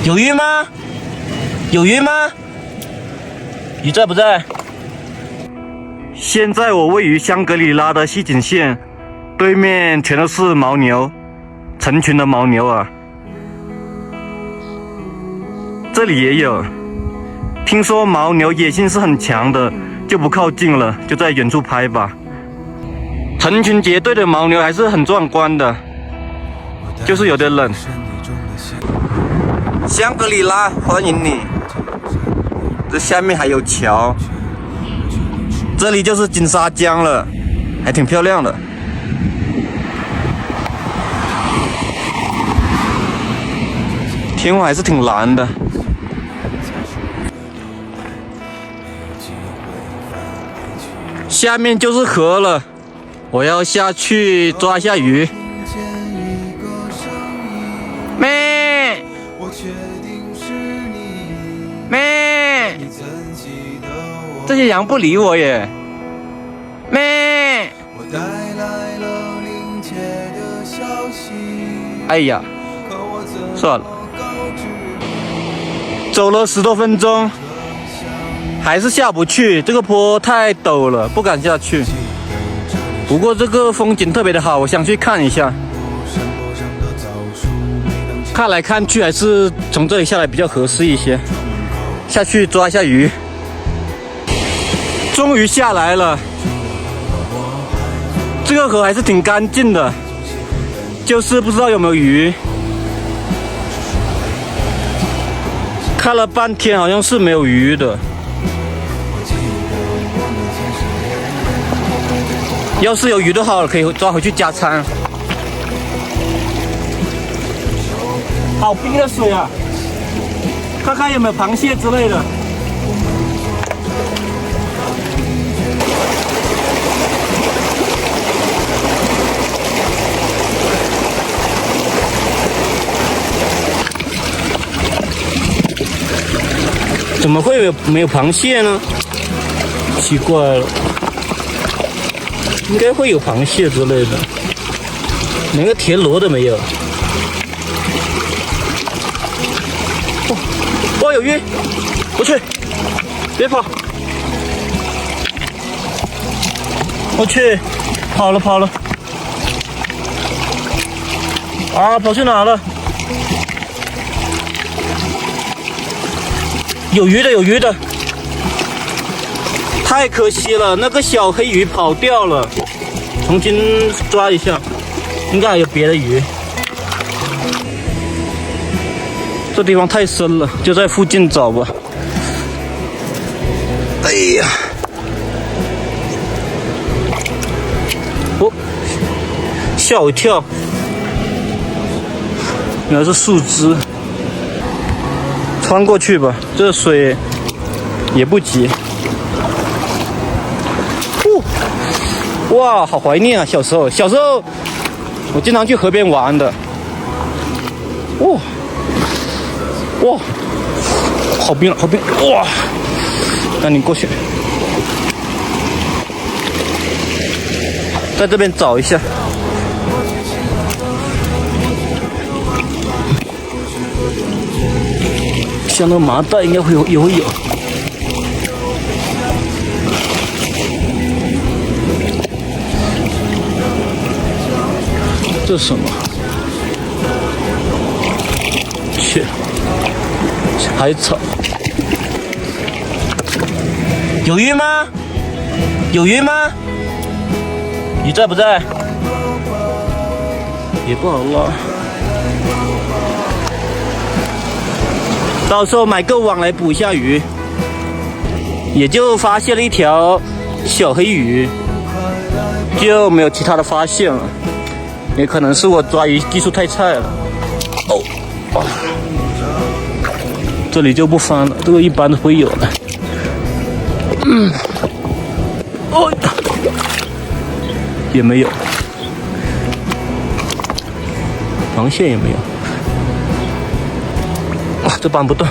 有鱼吗？有鱼吗？鱼在不在？现在我位于香格里拉的西景县，对面全都是牦牛，成群的牦牛啊。这里也有，听说牦牛野性是很强的，就不靠近了，就在远处拍吧。成群结队的牦牛还是很壮观的，就是有点冷。香格里拉，欢迎你！这下面还有桥，这里就是金沙江了，还挺漂亮的。天空还是挺蓝的。下面就是河了，我要下去抓一下鱼。咩咩，这些羊不理我耶。咩，哎呀，算了，走了10多分钟，还是下不去，这个坡太陡了，不敢下去。不过这个风景特别的好，我想去看一下。看来看去还是从这里下来比较合适一些。下去抓一下鱼，终于下来了。这个河还是挺干净的，就是不知道有没有鱼。看了半天，好像是没有鱼的。要是有鱼的话，可以抓回去加餐。好冰的水啊！看看有没有螃蟹之类的。怎么会没有螃蟹呢？奇怪了，应该会有螃蟹之类的，连个田螺都没有。哦，有鱼！我去，别跑！我去，跑了！啊，跑去哪了？有鱼的！太可惜了，那个小黑鱼跑掉了，重新抓一下，应该还有别的鱼。这地方太深了，就在附近找吧。哎呀！哦，吓我一跳，原来是树枝。穿过去吧，这水也不急。哇，好怀念啊！小时候我经常去河边玩的。哇，好冰！哇，赶紧过去，在这边找一下。像那个麻袋应该也会有。这是什么？去，海草。有鱼吗？有鱼吗？鱼在不在？也不好捞。到时候买个网来捕一下鱼，也就发现了一条小黑鱼，就没有其他的发现了。也可能是我抓鱼技术太菜了。这里就不翻了，这个一般都会有的。也没有，螃蟹也没有。这搬不动，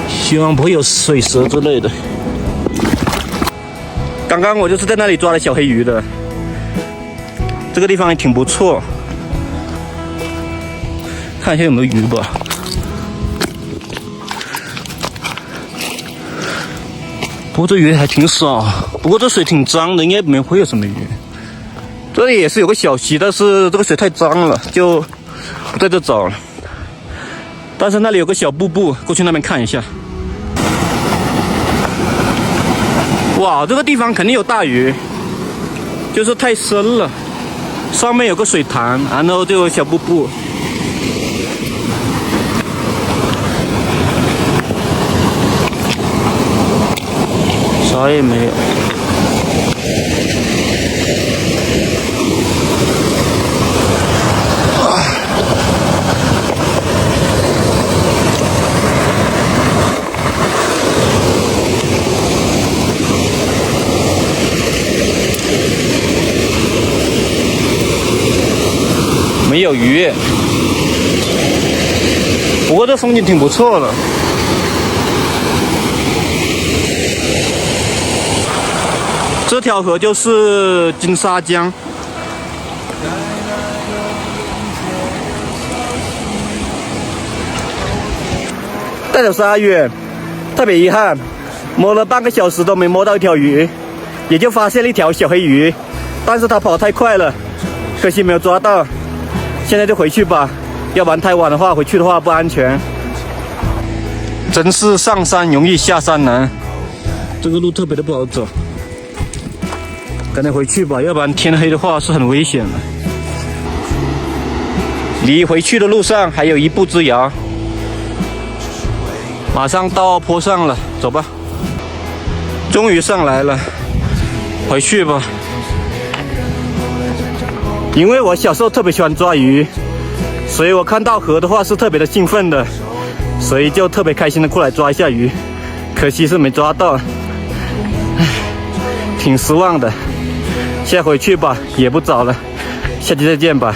希望不会有水蛇之类的。刚刚我就是在那里抓了小黑鱼的，这个地方也挺不错，看一下有没有鱼吧。不过这鱼还挺少，不过这水挺脏的，应该没会有什么鱼。这里也是有个小溪，但是这个水太脏了，就不在这找了。但是那里有个小瀑布，过去那边看一下。哇，这个地方肯定有大鱼，就是太深了。上面有个水潭，然后就有小瀑布。啥也没有。没有鱼，不过这风景挺不错的。这条河就是金沙江，带着鲨鱼，特别遗憾，摸了半个小时都没摸到一条鱼，也就发现了一条小黑鱼，但是它跑太快了，可惜没有抓到。现在就回去吧，要不然太晚的话，回去的话不安全。真是上山容易下山难，这个路特别的不好走，赶紧回去吧，要不然天黑的话是很危险的。离回去的路上还有1步之遥，马上到坡上了，走吧。终于上来了，回去吧。因为我小时候特别喜欢抓鱼，所以我看到河的话是特别的兴奋的，所以就特别开心的过来抓一下鱼，可惜是没抓到，唉，挺失望的。现在回去吧，也不早了，下期再见吧。